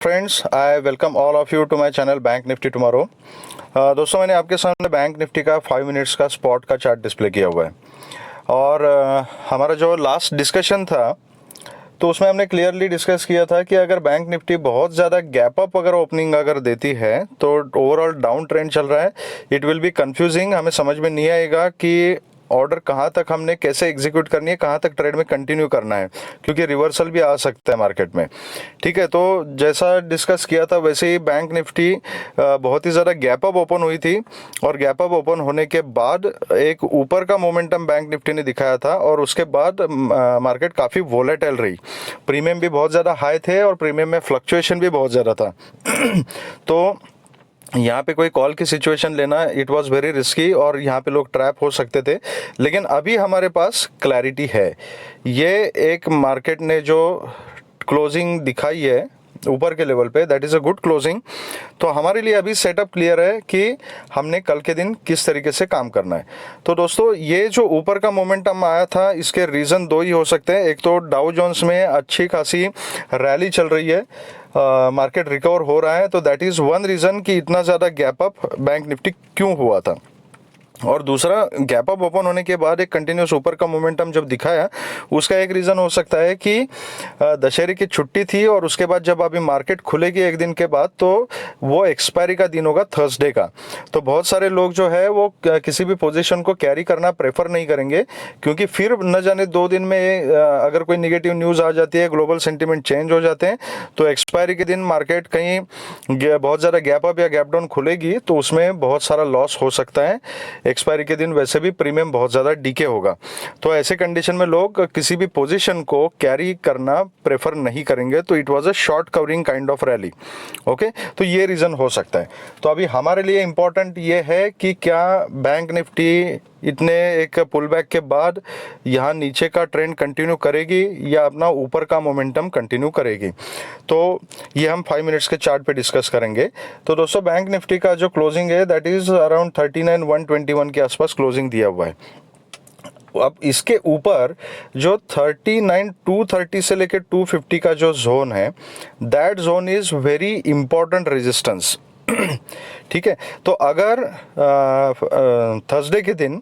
Friends, I welcome all of you to my channel bank Nifty tomorrow. दोस्तों, मैंने आपके सामने बैंक निफ्टी का 5 मिनट्स का स्पॉट का चार्ट डिस्प्ले किया हुआ है और हमारा जो लास्ट डिस्कशन था तो उसमें हमने क्लियरली डिस्कस किया था कि अगर बैंक निफ्टी बहुत ज़्यादा गैप अप अगर ओपनिंग अगर देती है तो ओवरऑल डाउन ट्रेंड चल रहा है। इट विल बी कंफ्यूजिंग, हमें समझ में नहीं आएगा कि ऑर्डर कहाँ तक हमने कैसे एग्जीक्यूट करनी है, कहाँ तक ट्रेड में कंटिन्यू करना है, क्योंकि रिवर्सल भी आ सकता है मार्केट में। ठीक है, तो जैसा डिस्कस किया था वैसे ही बैंक निफ्टी बहुत ही ज़्यादा गैप अप ओपन हुई थी और गैप अप ओपन होने के बाद एक ऊपर का मोमेंटम बैंक निफ्टी ने दिखाया था और उसके बाद मार्केट काफ़ी वोलेटाइल रही। प्रीमियम भी बहुत ज़्यादा हाई थे और प्रीमियम में फ्लक्चुएशन भी बहुत ज़्यादा था तो यहाँ पे कोई कॉल की सिचुएशन लेना इट वाज वेरी रिस्की और यहाँ पे लोग ट्रैप हो सकते थे। लेकिन अभी हमारे पास क्लैरिटी है। ये एक मार्केट ने जो क्लोजिंग दिखाई है ऊपर के लेवल पे, that is a good closing. तो हमारे लिए अभी सेटअप क्लियर है कि हमने कल के दिन किस तरीके से काम करना है। तो दोस्तों, ये जो ऊपर का मोमेंटम आया था इसके रीज़न दो ही हो सकते हैं। एक तो डाउ जोन्स में अच्छी खासी रैली चल रही है, मार्केट रिकवर हो रहा है, तो दैट इज़ वन रीज़न कि इतना ज़्यादा गैप अप बैंक निफ्टी क्यों हुआ था। और दूसरा, गैप अप ओपन होने के बाद एक कंटिन्यूस ऊपर का मोमेंटम जब दिखाया उसका एक रीज़न हो सकता है कि दशहरे की छुट्टी थी और उसके बाद जब अभी मार्केट खुलेगी एक दिन के बाद तो वो एक्सपायरी का दिन होगा थर्सडे का। तो बहुत सारे लोग जो है वो किसी भी पोजीशन को कैरी करना प्रेफर नहीं करेंगे, क्योंकि फिर न जाने 2 दिन में अगर कोई निगेटिव न्यूज़ आ जाती है, ग्लोबल सेंटिमेंट चेंज हो जाते हैं, तो एक्सपायरी के दिन मार्केट कहीं बहुत ज़्यादा गैप अप या गैप डाउन खुलेगी तो उसमें बहुत सारा लॉस हो सकता है। एक्सपायरी के दिन वैसे भी प्रीमियम बहुत ज़्यादा डीके होगा, तो ऐसे कंडीशन में लोग किसी भी पोजीशन को कैरी करना प्रेफर नहीं करेंगे। तो it was a short covering kind of rally. Okay, तो ये रीज़न हो सकता है। तो अभी हमारे लिए इम्पोर्टेंट ये है कि क्या बैंक निफ्टी इतने एक पुल बैक के बाद यहाँ नीचे का ट्रेंड कंटिन्यू करेगी या अपना ऊपर का मोमेंटम कंटिन्यू करेगी। तो ये हम 5 मिनट्स के चार्ट पे डिस्कस करेंगे। तो दोस्तों, बैंक निफ्टी का जो क्लोजिंग है दैट इज़ अराउंड 39,121 के आसपास क्लोजिंग दिया हुआ है। अब इसके ऊपर जो 39,230 से लेकर 250 का जो जोन है, that zone is very important resistance. ठीक है, तो अगर थर्सडे के दिन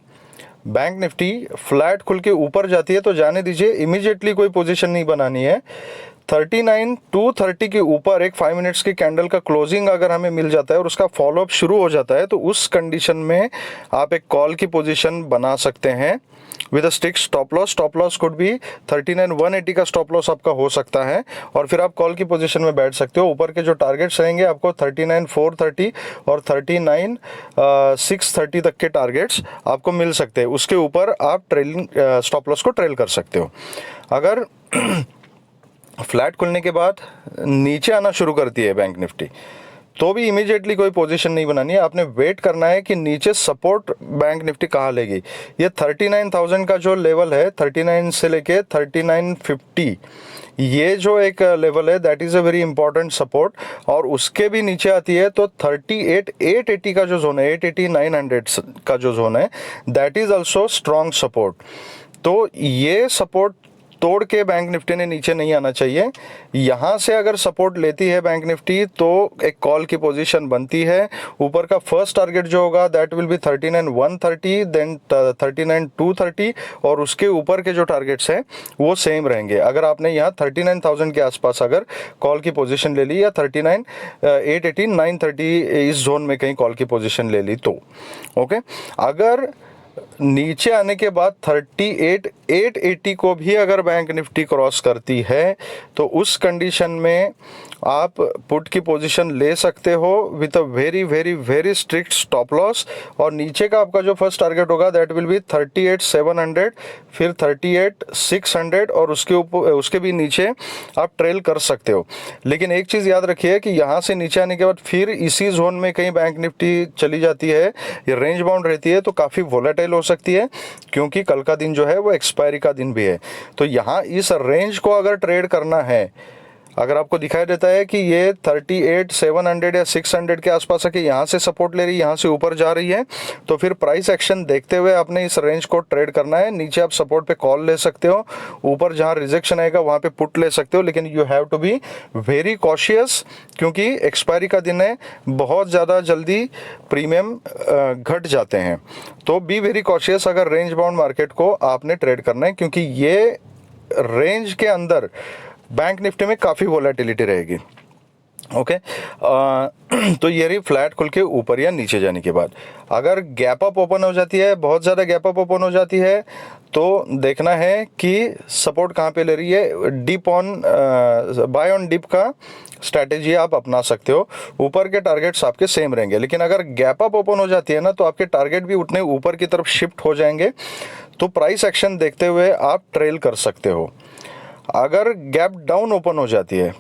बैंक निफ्टी फ्लैट खुल के ऊपर जाती है तो जाने दीजिए, इमीडिएटली कोई पोजीशन नहीं बनानी है। 39,230 के ऊपर एक 5 मिनट्स की कैंडल का क्लोजिंग अगर हमें मिल जाता है और उसका फॉलोअप शुरू हो जाता है तो उस कंडीशन में आप एक कॉल की पोजीशन बना सकते हैं with a stick stop loss. Stop loss could भी 39,180 का स्टॉप लॉस आपका हो सकता है और फिर आप कॉल की पोजीशन में बैठ सकते हो। ऊपर के जो टारगेट्स रहेंगे आपको 39,430 और 39,630 तक के टारगेट्स आपको मिल सकते हैं। उसके ऊपर आप ट्रेलिंग स्टॉप लॉस को ट्रेल कर सकते हो। अगर फ्लैट खुलने के बाद नीचे आना शुरू करती है बैंक निफ्टी तो भी इमीडिएटली कोई पोजीशन नहीं बनानी है, आपने वेट करना है कि नीचे सपोर्ट बैंक निफ्टी कहाँ लेगी। ये 39,000 का जो लेवल है, 39 से लेके 3950, ये जो एक लेवल है that is a very important support. और उसके भी नीचे आती है तो 38,880 का जो जोन है, 880,900 का जो जोन है, that is also strong support. तो ये सपोर्ट तोड़ के बैंक निफ्टी ने नीचे नहीं आना चाहिए। यहाँ से अगर सपोर्ट लेती है बैंक निफ्टी तो एक कॉल की पोजीशन बनती है। ऊपर का फर्स्ट टारगेट जो होगा दैट विल बी 39,130, देन 39,230 और उसके ऊपर के जो टारगेट्स हैं वो सेम रहेंगे। अगर आपने यहाँ 39,000 के आसपास अगर कॉल की पोजीशन ले ली या 39,880, 930 इस जोन में कहीं कॉल की पोजीशन ले ली तो ओके। अगर नीचे आने के बाद 38,880 को भी अगर बैंक निफ्टी क्रॉस करती है तो उस कंडीशन में आप पुट की पोजीशन ले सकते हो with a very very very strict stop loss. और नीचे का आपका जो फर्स्ट टारगेट होगा दैट विल बी 38,700, फिर 38,600 और उसके ऊपर उसके भी नीचे आप ट्रेल कर सकते हो। लेकिन एक चीज़ याद रखिए कि यहाँ से नीचे आने के बाद फिर इसी जोन में कहीं बैंक निफ्टी चली जाती है, ये रेंज बाउंड रहती है तो काफ़ी वोलेटाइल हो सकती है, क्योंकि कल का दिन जो है वो एक्सपायरी का दिन भी है। तो यहाँ इस रेंज को अगर ट्रेड करना है अगर आपको दिखाई देता है कि ये 38,700 या 600 के आसपास है कि यहाँ से सपोर्ट ले रही है, यहाँ से ऊपर जा रही है, तो फिर प्राइस एक्शन देखते हुए आपने इस रेंज को ट्रेड करना है। नीचे आप सपोर्ट पे कॉल ले सकते हो, ऊपर जहाँ रिजेक्शन आएगा वहाँ पे पुट ले सकते हो, लेकिन you have to be very cautious, क्योंकि एक्सपायरी का दिन है, बहुत ज़्यादा जल्दी प्रीमियम घट जाते हैं। तो बी वेरी कॉशियस अगर रेंज बाउंड मार्केट को आपने ट्रेड करना है, क्योंकि ये रेंज के अंदर बैंक निफ्टी में काफ़ी वोलेटिलिटी रहेगी। ओके तो ये रही फ्लैट खुल के ऊपर या नीचे जाने के बाद। अगर गैप अप ओपन हो जाती है, बहुत ज़्यादा गैप अप ओपन हो जाती है, तो देखना है कि सपोर्ट कहाँ पे ले रही है। Dip on buy on dip का स्ट्रैटेजी आप अपना सकते हो। ऊपर के टारगेट्स आपके सेम रहेंगे, लेकिन अगर गैप अप ओपन हो जाती है ना, तो आपके टारगेट भी उतने ऊपर की तरफ शिफ्ट हो जाएंगे। तो प्राइस एक्शन देखते हुए आप ट्रेल कर सकते हो। अगर गैप डाउन ओपन हो जाती है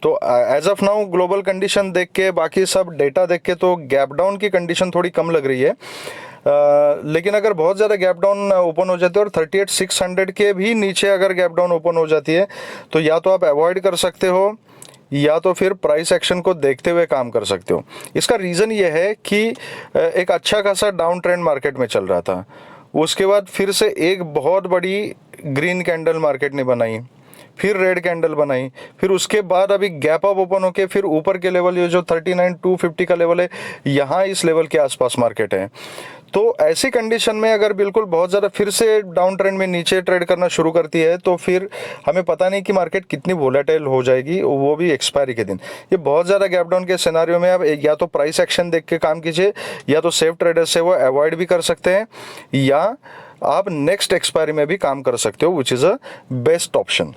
तो as of now global condition देख के, बाकी सब डेटा देख के, तो गैप डाउन की कंडीशन थोड़ी कम लग रही है। लेकिन अगर बहुत ज़्यादा गैप डाउन ओपन हो जाती है और 38,600 के भी नीचे अगर गैप डाउन ओपन हो जाती है, तो या तो आप अवॉइड कर सकते हो या तो फिर प्राइस एक्शन को देखते हुए काम कर सकते हो। इसका रीज़न ये है कि एक अच्छा खासा डाउन ट्रेंड मार्केट में चल रहा था, उसके बाद फिर से एक बहुत बड़ी ग्रीन कैंडल मार्केट ने बनाई, फिर रेड कैंडल बनाई, फिर उसके बाद अभी गैप अप ओपन होके फिर ऊपर के लेवल, ये जो 39,250 का लेवल है, यहाँ इस लेवल के आसपास मार्केट है। तो ऐसी कंडीशन में अगर बिल्कुल बहुत ज़्यादा फिर से डाउन ट्रेंड में नीचे ट्रेड करना शुरू करती है, तो फिर हमें पता नहीं कि मार्केट कितनी वोलेटाइल हो जाएगी, वो भी एक्सपायरी के दिन। ये बहुत ज़्यादा गैप डाउन के सिनारियो में आप या तो प्राइस एक्शन देख के काम कीजिए, या तो सेफ ट्रेडर से वो अवॉइड भी कर सकते हैं, या आप नेक्स्ट एक्सपायरी में भी काम कर सकते हो, which is a best option.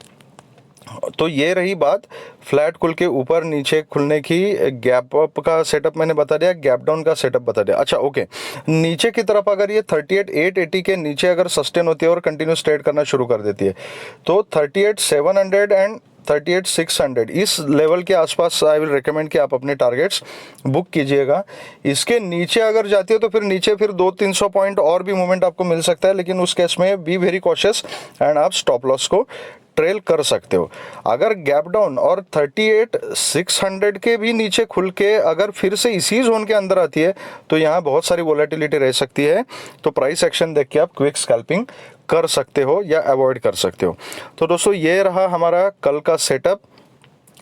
तो ये रही बात फ्लैट खुल के ऊपर नीचे खुलने की। गैप अप का सेटअप मैंने बता दिया, गैप डाउन का सेटअप बता दिया। अच्छा ओके, नीचे की तरफ अगर ये 38,880 के नीचे अगर सस्टेन होती है और कंटिन्यूस ट्रेड करना शुरू कर देती है, तो 38,700 एंड 38,600 इस लेवल के आसपास आई विल रिकमेंड कि आप अपने टारगेट्स बुक कीजिएगा। इसके नीचे अगर जाती है तो फिर नीचे फिर 200-300 पॉइंट और भी मूवमेंट आपको मिल सकता है, लेकिन उस केस में बी वेरी कॉशियस एंड आप स्टॉप लॉस को ट्रेल कर सकते हो। अगर गैप डाउन और 38,600 के भी नीचे खुल के अगर फिर से इसी जोन के अंदर आती है, तो यहाँ बहुत सारी वोलेटिलिटी रह सकती है। तो प्राइस एक्शन देख के आप क्विक स्कैल्पिंग कर सकते हो या अवॉइड कर सकते हो। तो दोस्तों ये रहा हमारा कल का सेटअप।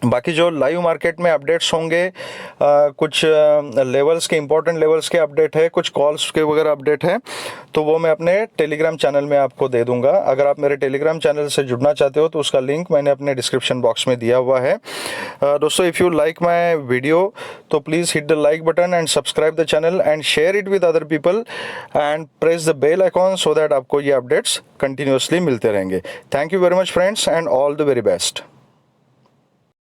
बाकी जो लाइव मार्केट में अपडेट्स होंगे, कुछ लेवल्स के इंपॉर्टेंट लेवल्स के अपडेट है, कुछ कॉल्स के वगैरह अपडेट है, तो वो मैं अपने टेलीग्राम चैनल में आपको दे दूंगा। अगर आप मेरे टेलीग्राम चैनल से जुड़ना चाहते हो तो उसका लिंक मैंने अपने डिस्क्रिप्शन बॉक्स में दिया हुआ है। दोस्तों if you like my video तो please hit the like button and subscribe the channel and share it with other people and press the bell icon so that आपको ये अपडेट्स कंटिन्यूसली मिलते रहेंगे। Thank you very much friends and all the very best.